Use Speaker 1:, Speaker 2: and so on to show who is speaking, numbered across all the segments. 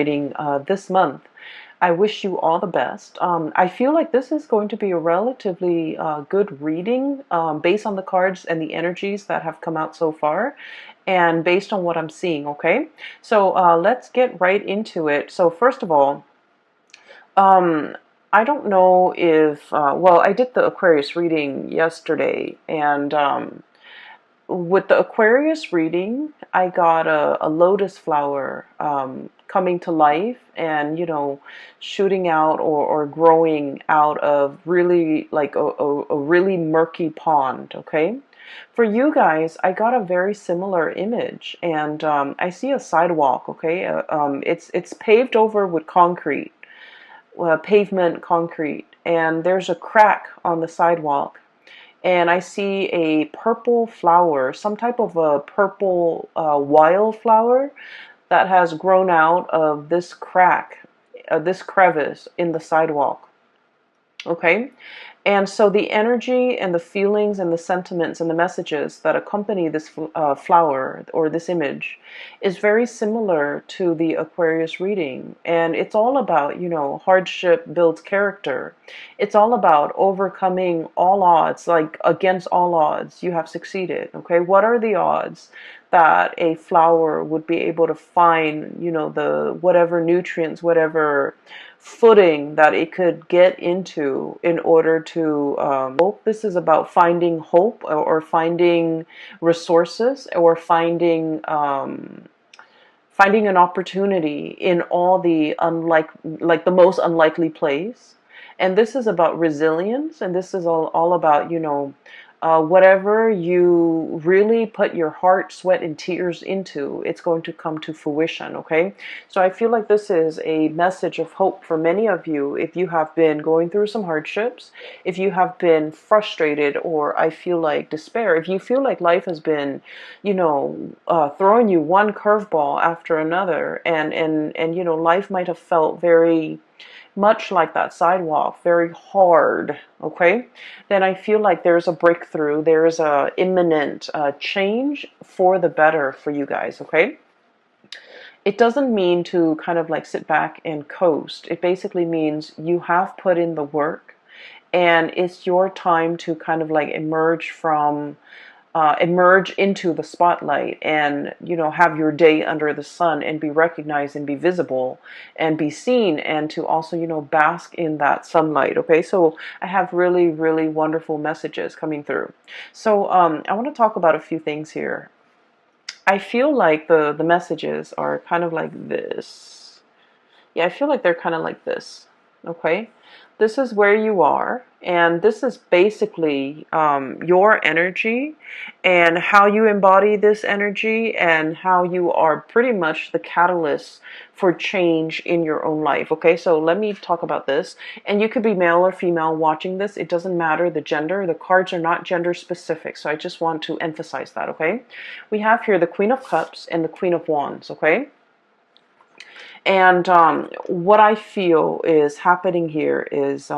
Speaker 1: reading this month. I wish you all the best. I feel like this is going to be a relatively good reading based on the cards and the energies that have come out so far and based on what I'm seeing, okay? So let's get right into it. So first of all, um, I don't know if, well, I did the Aquarius reading yesterday, and with the Aquarius reading, I got a lotus flower coming to life and, shooting out or growing out of really like a really murky pond, okay? For you guys, I got a very similar image, and I see a sidewalk, okay? It's paved over with concrete, pavement concrete, and there's a crack on the sidewalk, and I see a purple flower, some type of a purple wildflower that has grown out of this crack, this crevice in the sidewalk. Okay? And so the energy and the feelings and the sentiments and the messages that accompany this flower or this image is very similar to the Aquarius reading. And it's all about, hardship builds character. It's all about overcoming all odds, like against all odds, you have succeeded. Okay, what are the odds that a flower would be able to find, the whatever nutrients, whatever footing that it could get into in order to hope. This is about finding hope or finding resources or finding an opportunity in all the like the most unlikely place. And this is about resilience, and this is all about, whatever you really put your heart, sweat, and tears into, it's going to come to fruition, okay? So I feel like this is a message of hope for many of you if you have been going through some hardships, if you have been frustrated, or I feel like despair, if you feel like life has been, throwing you one curveball after another, and life might have felt very much like that sidewalk, very hard, okay? Then I feel like there's a breakthrough, there's a imminent change for the better for you guys, okay? It doesn't mean to kind of like sit back and coast. It basically means you have put in the work, and it's your time to kind of like emerge into the spotlight and, have your day under the sun and be recognized and be visible and be seen, and to also, bask in that sunlight. Okay, so I have really, really wonderful messages coming through. So I want to talk about a few things here. I feel like the messages are kind of like this. Yeah, I feel like they're kind of like this. Okay, this is where you are, and this is basically your energy and how you embody this energy and how you are pretty much the catalyst for change in your own life. Okay, so let me talk about this. And you could be male or female watching this. It doesn't matter the gender. The cards are not gender specific, so I just want to emphasize that. Okay, we have here the Queen of Cups and the Queen of Wands. Okay. And what I feel is happening here is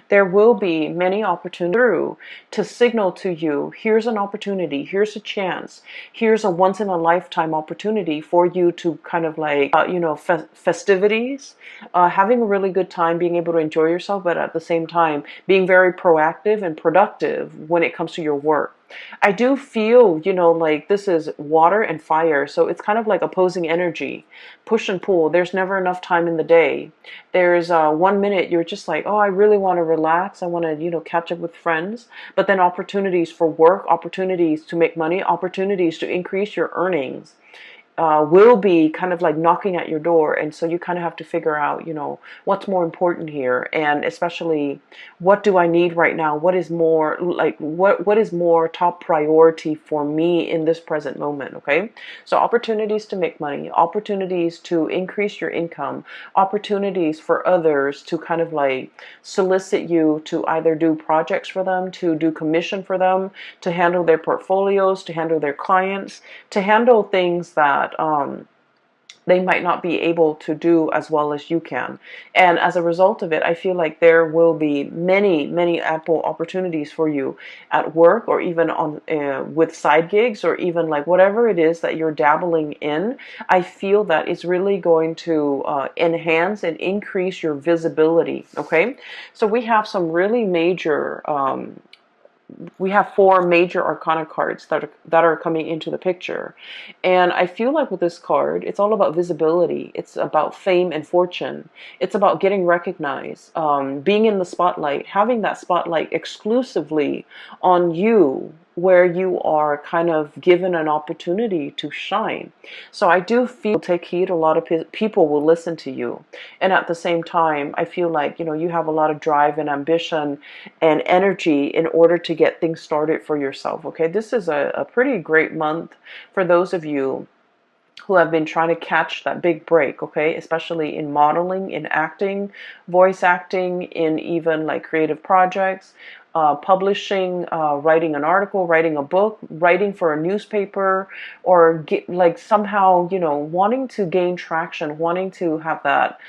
Speaker 1: there will be many opportunities to signal to you, here's an opportunity, here's a chance, here's a once in a lifetime opportunity for you to kind of like, festivities, having a really good time, being able to enjoy yourself, but at the same time being very proactive and productive when it comes to your work. I do feel, like this is water and fire, so it's kind of like opposing energy, push and pull. There's never enough time in the day. There's 1 minute you're just like, oh, I really want to relax. I want to, catch up with friends. But then opportunities for work, opportunities to make money, opportunities to increase your earnings will be kind of like knocking at your door. And so you kind of have to figure out, what's more important here, and especially what do I need right now? What is more like what is more top priority for me in this present moment? Okay, so opportunities to make money, opportunities to increase your income, opportunities for others to kind of like solicit you to either do projects for them, to do commission for them, to handle their portfolios, to handle their clients, to handle things that they might not be able to do as well as you can. And as a result of it, I feel like there will be many, many ample opportunities for you at work, or even on with side gigs, or even like whatever it is that you're dabbling in. I feel that it's really going to enhance and increase your visibility. Okay, so we have some really major we have four major arcana cards that are coming into the picture. And I feel like with this card, it's all about visibility. It's about fame and fortune. It's about getting recognized, being in the spotlight, having that spotlight exclusively on you, where you are kind of given an opportunity to shine. So I do feel, take heed, a lot of people will listen to you. And at the same time, I feel like, you have a lot of drive and ambition and energy in order to get things started for yourself. Okay, this is a pretty great month for those of you who have been trying to catch that big break, okay, especially in modeling, in acting, voice acting, in even like creative projects, publishing, writing an article, writing a book, writing for a newspaper, or like somehow, wanting to gain traction, wanting to have that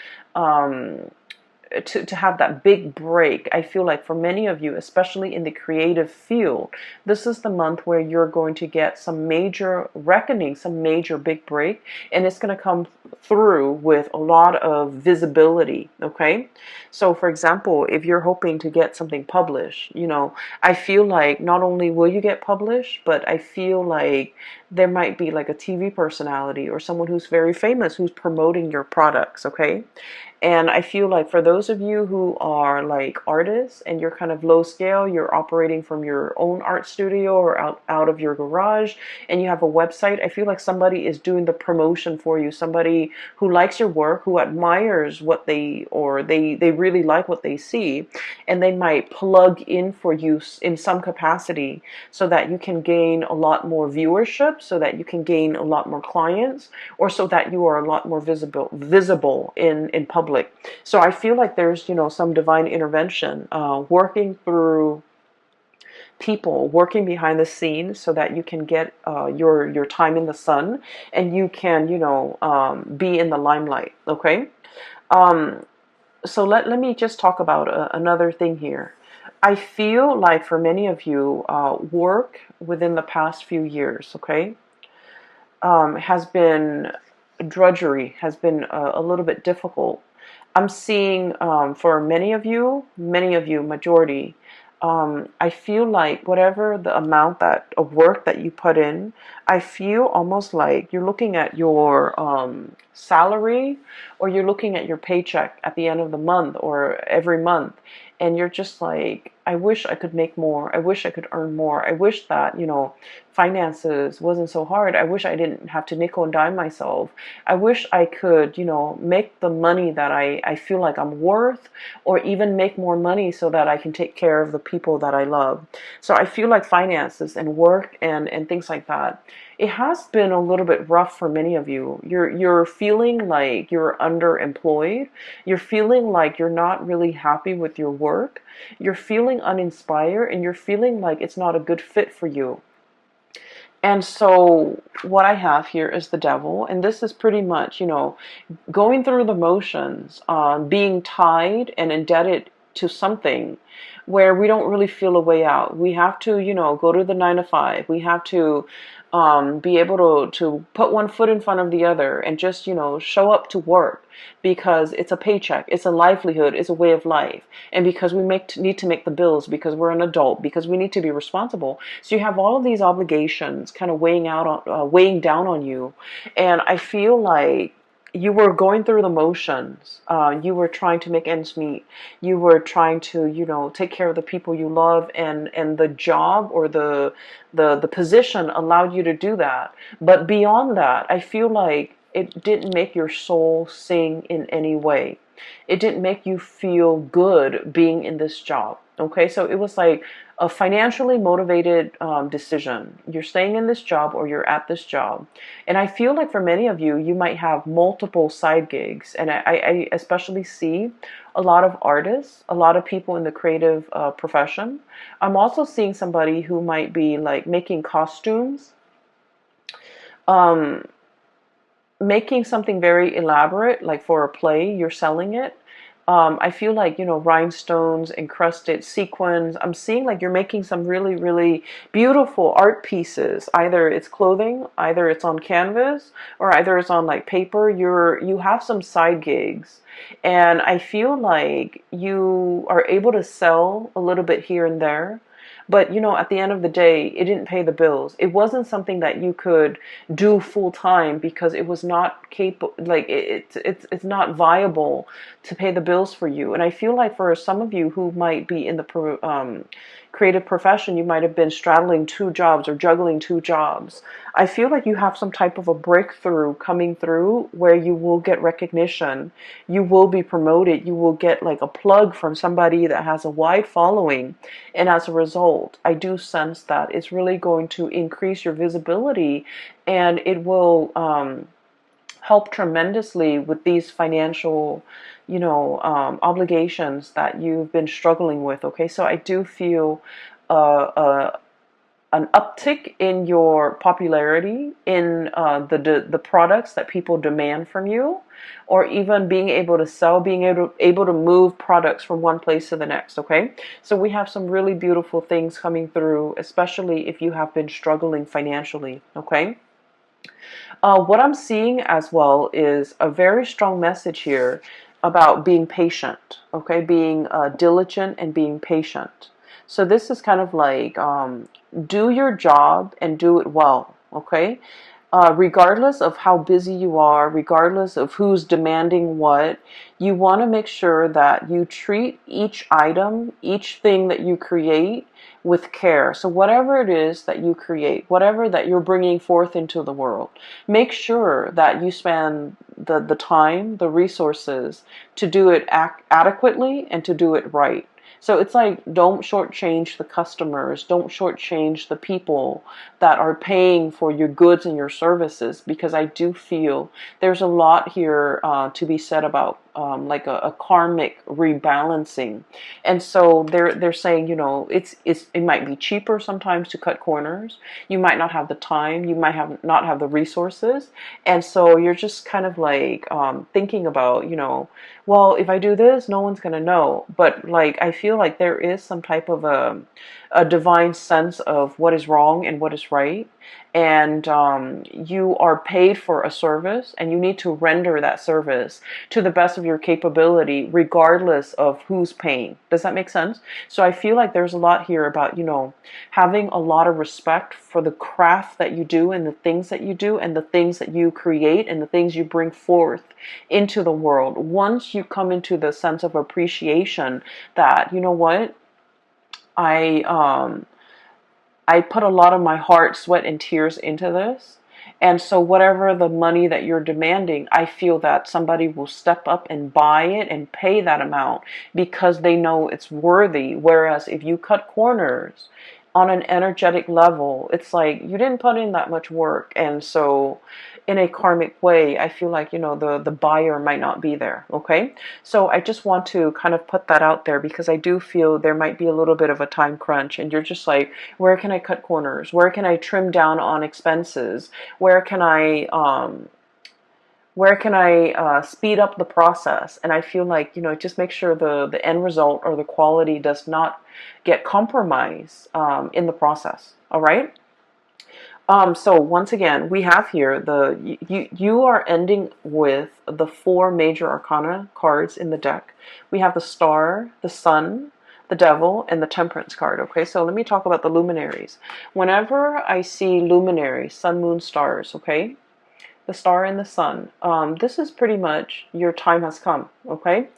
Speaker 1: to have that big break. I feel like for many of you, especially in the creative field, this is the month where you're going to get some major reckoning, some major big break, and it's going to come through with a lot of visibility. Okay, so for example, if you're hoping to get something published, I feel like not only will you get published, but I feel like there might be like a TV personality or someone who's very famous who's promoting your products. Okay, and I feel like for those of you who are like artists and you're kind of low scale, you're operating from your own art studio or out of your garage, and you have a website, I feel like somebody is doing the promotion for you. Somebody who likes your work, who admires what they really like what they see, and they might plug in for you in some capacity so that you can gain a lot more viewership, so that you can gain a lot more clients, or so that you are a lot more visible in public. So I feel like there's, some divine intervention working through people, working behind the scenes, so that you can get your time in the sun, and you can, be in the limelight. Okay. So let me just talk about another thing here. I feel like for many of you, work within the past few years, okay, has been drudgery, has been a little bit difficult. I'm seeing for many of you, majority, I feel like whatever the amount of work that you put in, I feel almost like you're looking at your salary, or you're looking at your paycheck at the end of the month or every month, and you're just like, I wish I could make more. I wish I could earn more. I wish that, finances wasn't so hard. I wish I didn't have to nickel and dime myself. I wish I could, make the money that I feel like I'm worth, or even make more money so that I can take care of the people that I love. So I feel like finances and work and things like that, it has been a little bit rough for many of you. You're feeling like you're underemployed. You're feeling like you're not really happy with your work. You're feeling uninspired, and you're feeling like it's not a good fit for you. And so what I have here is the devil, and this is pretty much, going through the motions, being tied and indebted to something where we don't really feel a way out. We have to, go to the 9 to 5. We have to be able to put one foot in front of the other and just, show up to work, because it's a paycheck, it's a livelihood, it's a way of life. And because we need to make the bills, because we're an adult, because we need to be responsible. So you have all of these obligations kind of weighing down on you. And I feel like you were going through the motions. You were trying to make ends meet. You were trying to, take care of the people you love, and the job or the position allowed you to do that. But beyond that, I feel like it didn't make your soul sing in any way. It didn't make you feel good being in this job. Okay, so it was like a financially motivated decision. You're staying in this job, or you're at this job. And I feel like for many of you, you might have multiple side gigs. And I especially see a lot of artists, a lot of people in the creative profession. I'm also seeing somebody who might be like making costumes. Um, making something very elaborate, like for a play, you're selling it. I feel like, rhinestones, encrusted sequins. I'm seeing like you're making some really, really beautiful art pieces. Either it's clothing, either it's on canvas, or either it's on like paper. You have some side gigs. And I feel like you are able to sell a little bit here and there. But at the end of the day, it didn't pay the bills. It wasn't something that you could do full time because it was not capable. Like it's not viable to pay the bills for you. And I feel like for some of you who might be in the creative profession, you might have been straddling two jobs or juggling two jobs. I feel like you have some type of a breakthrough coming through where you will get recognition, you will be promoted, you will get like a plug from somebody that has a wide following. And as a result, I do sense that it's really going to increase your visibility, and it will help tremendously with these financial, obligations that you've been struggling with. Okay, so I do feel uh, uh, an uptick in your popularity in the products that people demand from you, or even being able to sell, being able to move products from one place to the next. Okay, so we have some really beautiful things coming through, especially if you have been struggling financially. Okay. What I'm seeing as well is a very strong message here about being patient, okay? Being diligent and being patient. So this is kind of like do your job and do it well, okay? Regardless of how busy you are, regardless of who's demanding what, you want to make sure that you treat each item, each thing that you create with care. So whatever it is that you create, whatever that you're bringing forth into the world, make sure that you spend the time, the resources to do it adequately and to do it right. So it's like, don't shortchange the customers, don't shortchange the people that are paying for your goods and your services, because I do feel there's a lot here to be said about like a karmic rebalancing. And so they're saying, it might be cheaper sometimes to cut corners. You might not have the time, you might have not have the resources, and so you're just kind of like thinking about, well, if I do this, no one's gonna know. But like I feel like there is some type of a divine sense of what is wrong and what is right, and you are paid for a service, and you need to render that service to the best of your capability, regardless of who's paying. Does that make sense? So I feel like there's a lot here about, having a lot of respect for the craft that you do and the things that you do and the things that you create and the things you bring forth into the world. Once you come into the sense of appreciation that, you know what, I I put a lot of my heart, sweat, and tears into this. And so, whatever the money that you're demanding, I feel that somebody will step up and buy it and pay that amount because they know it's worthy. Whereas if you cut corners on an energetic level, it's like you didn't put in that much work. And so, in a karmic way, I feel like, the buyer might not be there. Okay. So I just want to kind of put that out there because I do feel there might be a little bit of a time crunch, and you're just like, where can I cut corners? Where can I trim down on expenses? Where can I speed up the process? And I feel like, just make sure the end result or the quality does not get compromised in the process. All right. So once again, we have here you are ending with the four major arcana cards in the deck. We have the Star, the Sun, the Devil, and the Temperance card. Okay, so let me talk about the luminaries. Whenever I see luminaries, sun, moon, stars, okay, the Star and the Sun, this is pretty much your time has come. Okay,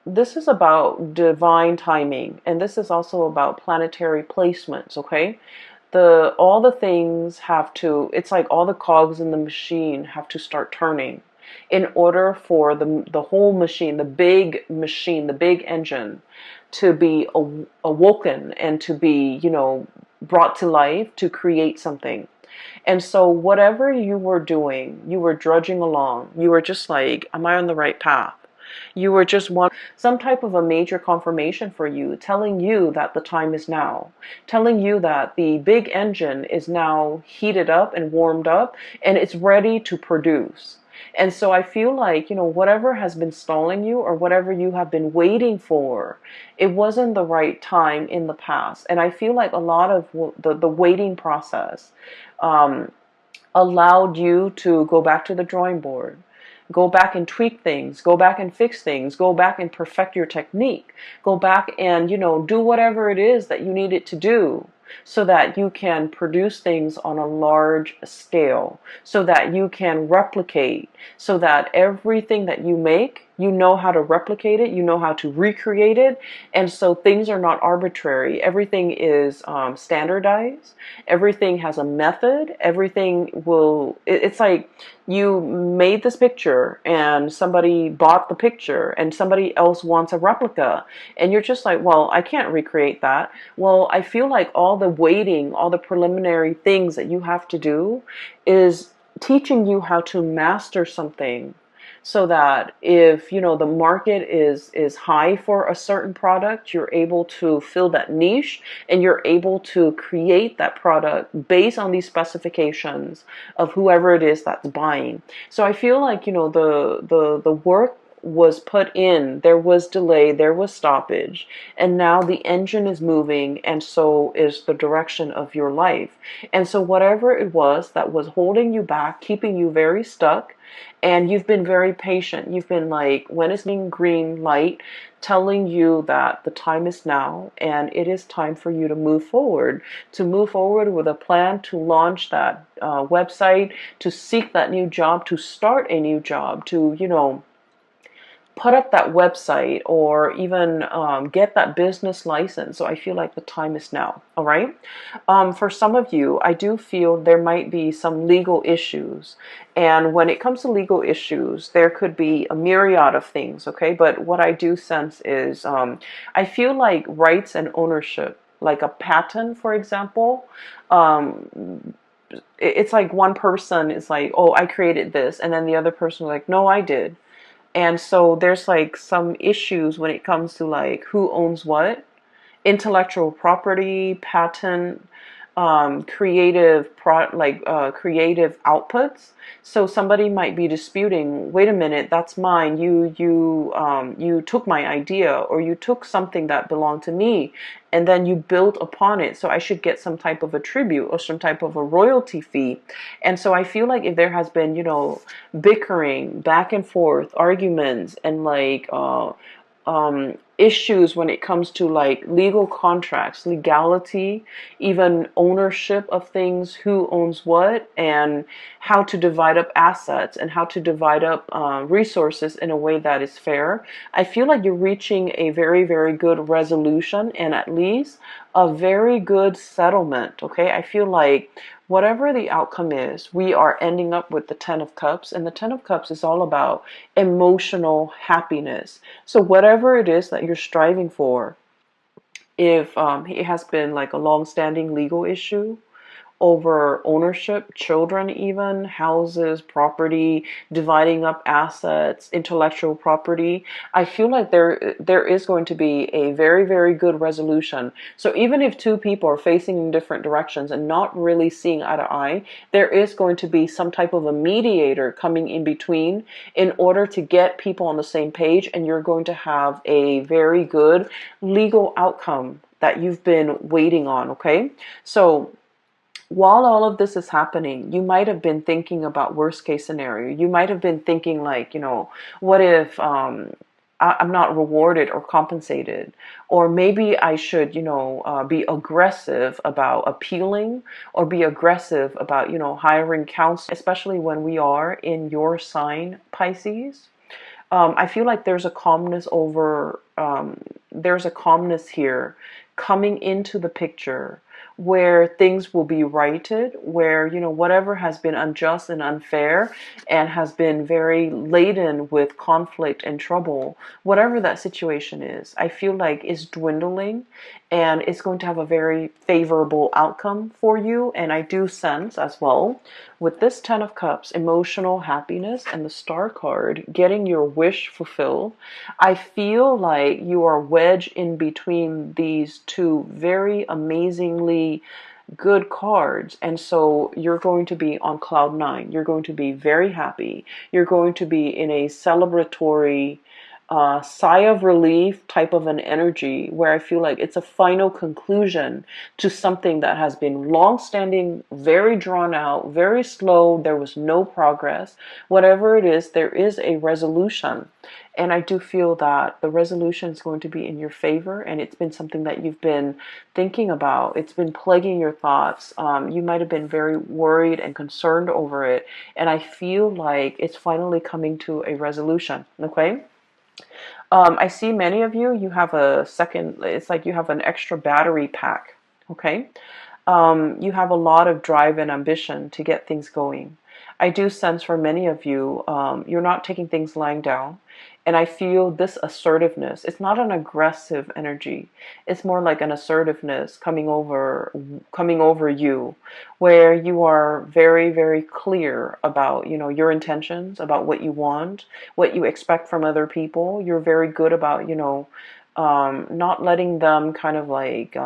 Speaker 1: this is about divine timing, and this is also about planetary placements. Okay, all the things have to, it's like all the cogs in the machine have to start turning in order for the whole machine, the big engine, to be awoken and to be, brought to life to create something. And so whatever you were doing, you were drudging along, you were just like, am I on the right path? You were just one, some type of a major confirmation for you, telling you that the time is now, telling you that the big engine is now heated up and warmed up and it's ready to produce. And so I feel like, whatever has been stalling you or whatever you have been waiting for, it wasn't the right time in the past. And I feel like a lot of the waiting process um, allowed you to go back to the drawing board, go back and tweak things, go back and fix things, go back and perfect your technique, go back and, do whatever it is that you need it to do so that you can produce things on a large scale, so that you can replicate, so that everything that you make, you know how to replicate it, you know how to recreate it. And so things are not arbitrary. Everything is standardized. Everything has a method. Everything it's like you made this picture and somebody bought the picture and somebody else wants a replica. And you're just like, well, I can't recreate that. Well, I feel like all the waiting, all the preliminary things that you have to do is teaching you how to master something, so that if the market is high for a certain product, you're able to fill that niche and you're able to create that product based on these specifications of whoever it is that's buying. So I feel like the work was put in, there was delay, there was stoppage, and now the engine is moving, and so is the direction of your life. And so whatever it was that was holding you back, keeping you very stuck, and you've been very patient. You've been like, when is being green light, telling you that the time is now and it is time for you to move forward with a plan to launch that website, to seek that new job, to start a new job, to, put up that website, or even get that business license. So I feel like the time is now. All right. For some of you, I do feel there might be some legal issues. And when it comes to legal issues, there could be a myriad of things. Okay. But what I do sense is I feel like rights and ownership, like a patent, for example, it's like one person is like, oh, I created this. And then the other person is like, no, I did. And so there's like some issues when it comes to like who owns what, intellectual property, patent, creative outputs. So somebody might be disputing, wait a minute, that's mine. You took my idea, or you took something that belonged to me, and then you built upon it. So I should get some type of a tribute or some type of a royalty fee. And so I feel like if there has been, bickering, back and forth, arguments, and like issues when it comes to like legal contracts, legality, even ownership of things, who owns what, and how to divide up assets and how to divide up resources in a way that is fair. I feel like you're reaching a very, very good resolution, and at least a very good settlement. Okay, I feel like whatever the outcome is, we are ending up with the Ten of Cups, and the Ten of Cups is all about emotional happiness. So whatever it is that you're striving for, if it has been like a long-standing legal issue over ownership, children, even houses, property, dividing up assets, intellectual property, I feel like there is going to be a very, very good resolution. So even if two people are facing in different directions and not really seeing eye to eye, there is going to be some type of a mediator coming in between in order to get people on the same page, and you're going to have a very good legal outcome that you've been waiting on. Okay, so while all of this is happening, you might have been thinking about worst case scenario. You might have been thinking like, what if I'm not rewarded or compensated? Or maybe I should, be aggressive about appealing, or be aggressive about, hiring counsel, especially when we are in your sign, Pisces. I feel like there's a calmness there's a calmness here coming into the picture, where things will be righted, where, whatever has been unjust and unfair and has been very laden with conflict and trouble, whatever that situation is, I feel like is dwindling and it's going to have a very favorable outcome for you. And I do sense as well with this 10 of Cups, emotional happiness and the Star card, getting your wish fulfilled. I feel like you are wedged in between these two very amazingly good cards. And so you're going to be on cloud nine. You're going to be very happy. You're going to be in a celebratory sigh of relief type of an energy where I feel like it's a final conclusion to something that has been long standing, very drawn out, very slow. There was no progress. Whatever it is, there is a resolution. And I do feel that the resolution is going to be in your favor, and it's been something that you've been thinking about. It's been plaguing your thoughts. You might have been very worried and concerned over it, and I feel like it's finally coming to a resolution. Okay. I see many of you, you have a second, it's like you have an extra battery pack. Okay. You have a lot of drive and ambition to get things going. I do sense for many of you, you're not taking things lying down. And I feel this assertiveness. It's not an aggressive energy. It's more like an assertiveness coming over you, where you are very, very clear about, your intentions, about what you want, what you expect from other people. You're very good about, not letting them kind of like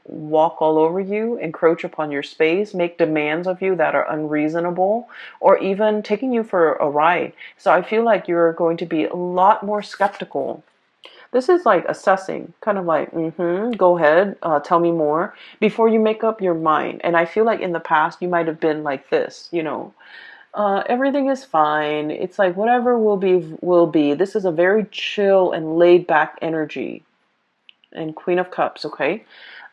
Speaker 1: walk all over you, encroach upon your space, make demands of you that are unreasonable, or even taking you for a ride. So I feel like you're going to be a lot more skeptical. This is like assessing, kind of like, go ahead, tell me more, before you make up your mind. And I feel like in the past you might have been like this, everything is fine. It's like whatever will be, will be. This is a very chill and laid back energy. And Queen of Cups, okay?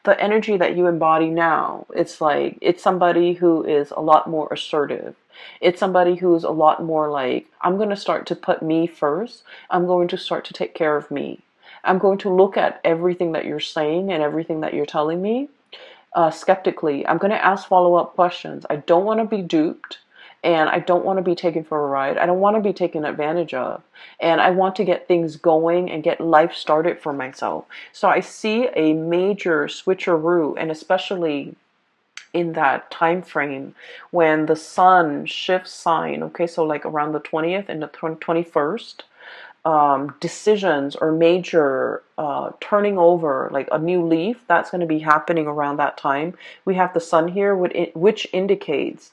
Speaker 1: The energy that you embody now, it's like, it's somebody who is a lot more assertive. It's somebody who's a lot more like, I'm going to start to put me first. I'm going to start to take care of me. I'm going to look at everything that you're saying and everything that you're telling me skeptically. I'm going to ask follow-up questions. I don't want to be duped. And I don't want to be taken for a ride. I don't want to be taken advantage of. And I want to get things going and get life started for myself. So I see a major switcheroo, and especially in that time frame when the sun shifts sign, okay, so like around the 20th and the 21st, decisions or major turning over, like a new leaf, that's going to be happening around that time. We have the sun here, which indicates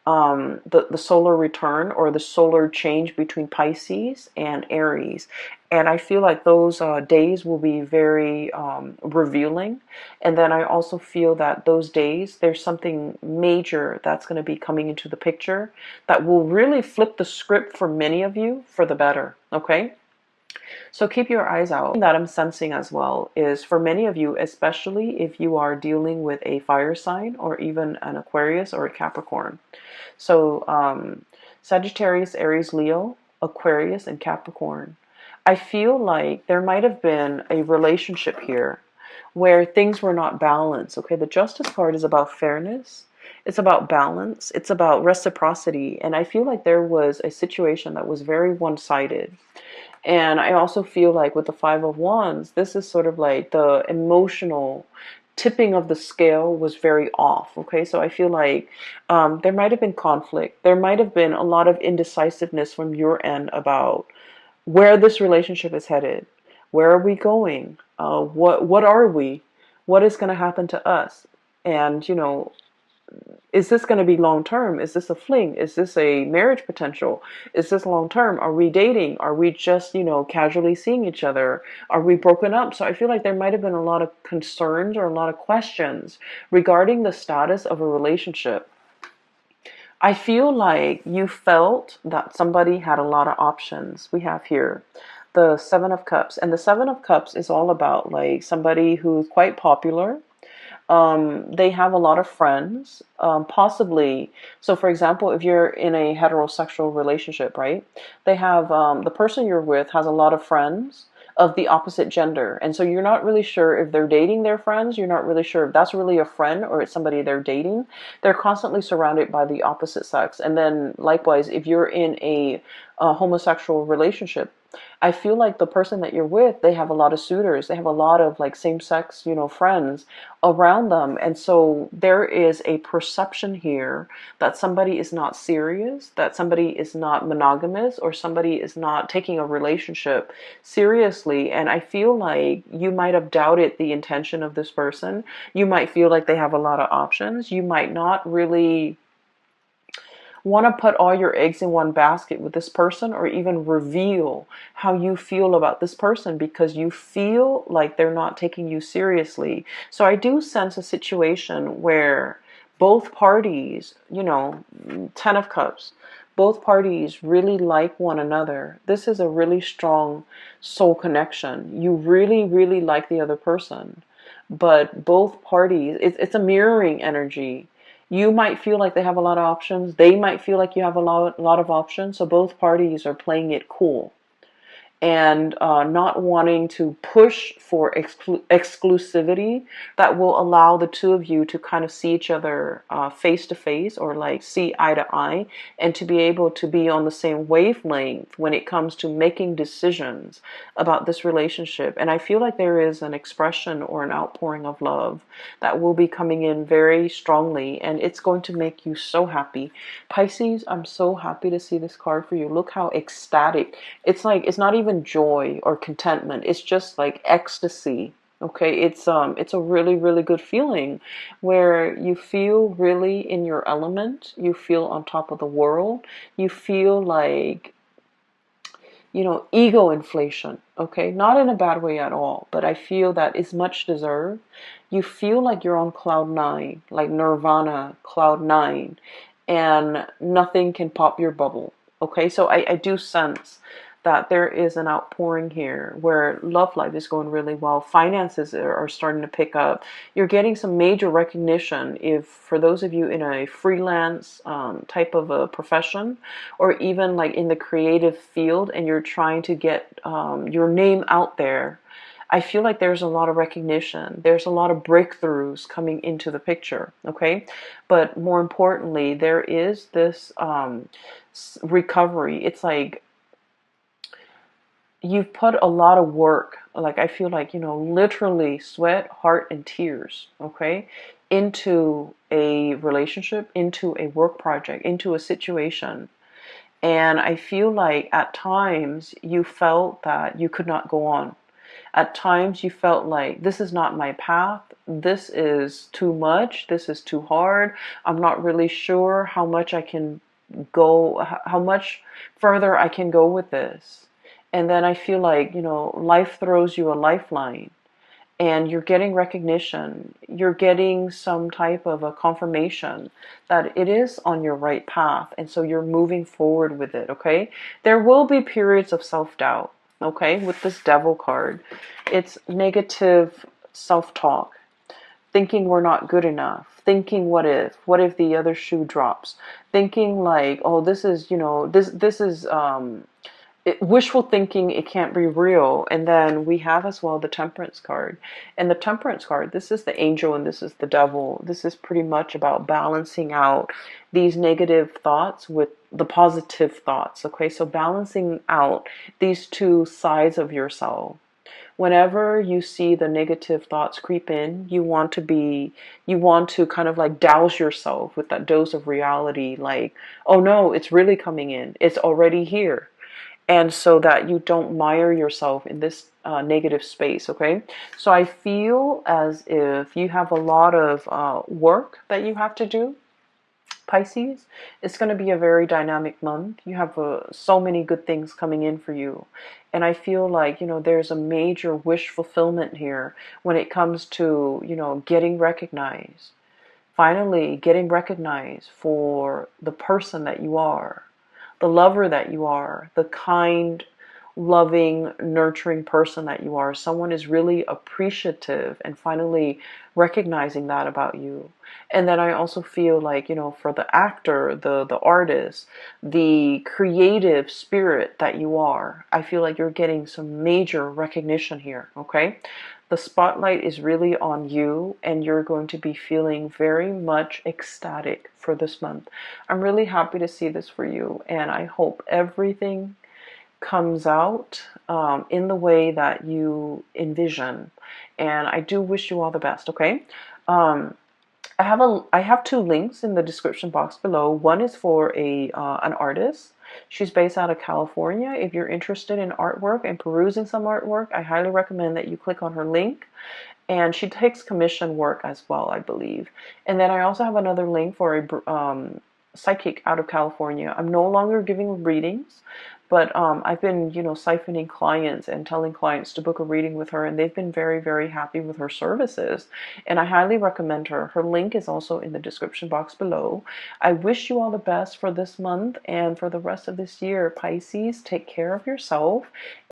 Speaker 1: the solar return or the solar change between Pisces and Aries. And I feel like those days will be very revealing. And then I also feel that those days, there's something major that's going to be coming into the picture that will really flip the script for many of you for the better. Okay? So keep your eyes out. That I'm sensing as well is for many of you, especially if you are dealing with a fire sign or even an Aquarius or a Capricorn. So Sagittarius, Aries, Leo, Aquarius, and Capricorn. I feel like there might have been a relationship here where things were not balanced. Okay, the Justice card is about fairness. It's about balance. It's about reciprocity. And I feel like there was a situation that was very one-sided. And I also feel like with the Five of Wands, this is sort of like the emotional tipping of the scale was very off. Okay, so I feel like there might have been conflict. There might have been a lot of indecisiveness from your end about where this relationship is headed. Where are we going? What are we? What is going to happen to us? And is this going to be long term? Is this a fling? Is this a marriage potential? Is this long term? Are we dating? Are we just, casually seeing each other? Are we broken up? So I feel like there might have been a lot of concerns or a lot of questions regarding the status of a relationship. I feel like you felt that somebody had a lot of options. We have here the Seven of Cups. And the Seven of Cups is all about like somebody who's quite popular. They have a lot of friends, possibly. So for example, if you're in a heterosexual relationship, right? They have, the person you're with has a lot of friends. of the opposite gender. And so you're not really sure if they're dating their friends. You're not really sure if that's really a friend or it's somebody they're dating. They're constantly surrounded by the opposite sex. And then likewise, if you're in a homosexual relationship, I feel like the person that you're with, they have a lot of suitors. They have a lot of like same-sex, friends around them. And so there is a perception here that somebody is not serious, that somebody is not monogamous, or somebody is not taking a relationship seriously. And I feel like you might have doubted the intention of this person. You might feel like they have a lot of options. You might not really want to put all your eggs in one basket with this person, or even reveal how you feel about this person, because you feel like they're not taking you seriously. So I do sense a situation where both parties, 10 of Cups, both parties really like one another. This is a really strong soul connection. You really, really like the other person. But both parties, it's a mirroring energy. You might feel like they have a lot of options. They might feel like you have a lot of options. So both parties are playing it cool and not wanting to push for exclusivity that will allow the two of you to kind of see each other face to face, or like see eye to eye, and to be able to be on the same wavelength when it comes to making decisions about this relationship. And I feel like there is an expression or an outpouring of love that will be coming in very strongly, and it's going to make you so happy. Pisces, I'm so happy to see this card for you. Look how ecstatic. It's like, it's not even joy or contentment. It's just like ecstasy. Okay, it's a really, really good feeling where you feel really in your element. You feel on top of the world. You feel like, ego inflation. Okay, not in a bad way at all, but I feel that it's much deserved. You feel like you're on cloud nine, like nirvana, cloud nine, and nothing can pop your bubble. Okay, so I do sense that there is an outpouring here where love life is going really well. Finances are starting to pick up. You're getting some major recognition, if for those of you in a freelance type of a profession, or even like in the creative field, and you're trying to get your name out there. I feel like there's a lot of recognition. There's a lot of breakthroughs coming into the picture, okay? But more importantly, there is this recovery. It's like you've put a lot of work, like I feel like, literally sweat, heart, and tears, okay, into a relationship, into a work project, into a situation. And I feel like at times you felt that you could not go on. At times you felt like, this is not my path. This is too much. This is too hard. I'm not really sure how much I can go, how much further I can go with this. And then I feel like, life throws you a lifeline, and you're getting recognition. You're getting some type of a confirmation that it is on your right path. And so you're moving forward with it, okay? There will be periods of self-doubt, okay? With this Devil card, it's negative self-talk, thinking we're not good enough, thinking what if the other shoe drops, thinking like, oh, this is, this is, wishful thinking, it can't be real. And then we have as well the Temperance card. And the Temperance card, this is the angel and this is the devil. This is pretty much about balancing out these negative thoughts with the positive thoughts. Okay, so balancing out these two sides of yourself. Whenever you see the negative thoughts creep in, you want to kind of like douse yourself with that dose of reality, like, oh no, it's really coming in. It's already here. And so that you don't mire yourself in this negative space, okay? So I feel as if you have a lot of work that you have to do, Pisces. It's going to be a very dynamic month. You have so many good things coming in for you. And I feel like, there's a major wish fulfillment here when it comes to, getting recognized. Finally, getting recognized for the person that you are, the lover that you are, the kind loving, nurturing person that you are. Someone is really appreciative and finally recognizing that about you. And then I also feel like, for the actor, the artist, the creative spirit that you are, I feel like you're getting some major recognition here, okay? The spotlight is really on you, and you're going to be feeling very much ecstatic for this month. I'm really happy to see this for you, and I hope everything comes out in the way that you envision. And I do wish you all the best, okay? Um, I have two links in the description box below. One is for an artist. She's based out of California. If you're interested in artwork and perusing some artwork, I highly recommend that you click on her link. And she takes commission work as well, I believe. And then I also have another link for a psychic out of California. I'm no longer giving readings, but I've been, siphoning clients and telling clients to book a reading with her, and they've been very, very happy with her services. And I highly recommend her. Her link is also in the description box below. I wish you all the best for this month and for the rest of this year. Pisces, take care of yourself.